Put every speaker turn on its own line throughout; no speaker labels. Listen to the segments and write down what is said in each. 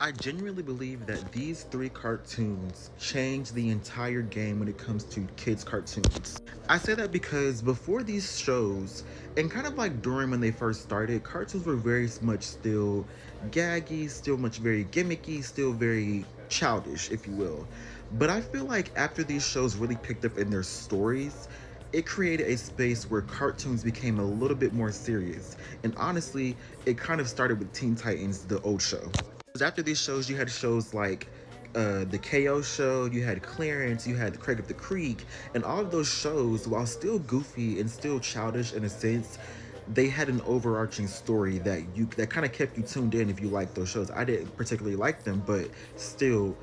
I genuinely believe that these three cartoons changed the entire game when it comes to kids' cartoons. I say that because before these shows, and kind of like during when they first started, cartoons were very much still gaggy, still much very gimmicky, still very childish, if you will. But I feel like after these shows really picked up in their stories, it created a space where cartoons became a little bit more serious. And honestly, it kind of started with Teen Titans, the old show. After these shows, you had shows like the KO show, you had Clarence, you had Craig of the Creek, and all of those shows, while still goofy and still childish in a sense, they had an overarching story that kind of kept you tuned in if you liked those shows. I didn't particularly like them, but still,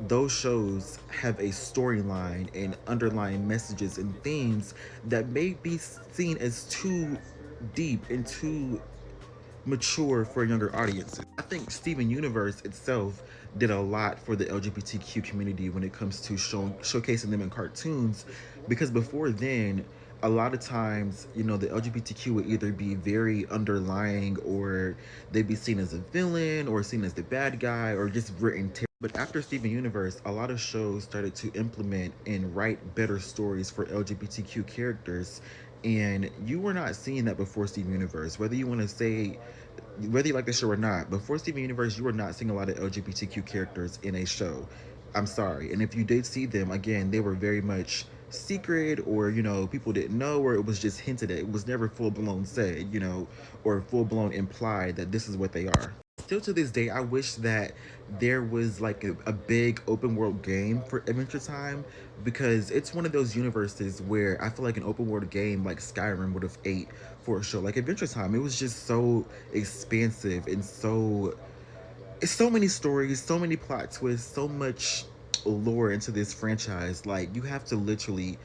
those shows have a storyline and underlying messages and themes that may be seen as too deep and too mature for younger audiences. I think Steven Universe itself did a lot for the LGBTQ community when it comes to showcasing them in cartoons, because before then, a lot of times, the LGBTQ would either be very underlying, or they'd be seen as a villain or seen as the bad guy or just written terrible. But after Steven Universe, a lot of shows started to implement and write better stories for LGBTQ characters, and you were not seeing that before Steven Universe. Whether you like the show or not, before Steven Universe, you were not seeing a lot of LGBTQ characters in a show. I'm sorry. And if you did see them, again, they were very much secret, or people didn't know, or it was just hinted at. It was never full blown said, or full blown implied that this is what they are. Still to this day, I wish that there was like a big open world game for Adventure Time, because it's one of those universes where I feel like an open world game like Skyrim would have ate for a show like Adventure Time. It was just so expansive and so many stories, so many plot twists, so much lore into this franchise. Like, you have to literally,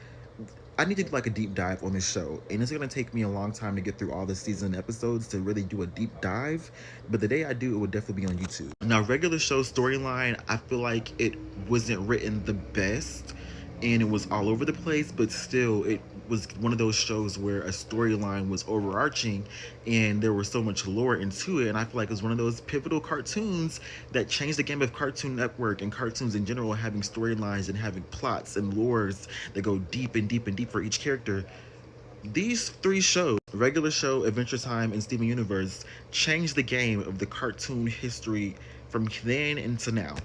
I need to do like a deep dive on this show, and it's gonna take me a long time to get through all the season episodes to really do a deep dive. But the day I do, it will definitely be on YouTube. Now, regular show storyline, I feel like it wasn't written the best, and it was all over the place. But still, it was one of those shows where a storyline was overarching, and there was so much lore into it. And I feel like it was one of those pivotal cartoons that changed the game of Cartoon Network and cartoons in general, having storylines and having plots and lores that go deep and deep and deep for each character. These three shows, Regular Show, Adventure Time, and Steven Universe, changed the game of the cartoon history from then into now.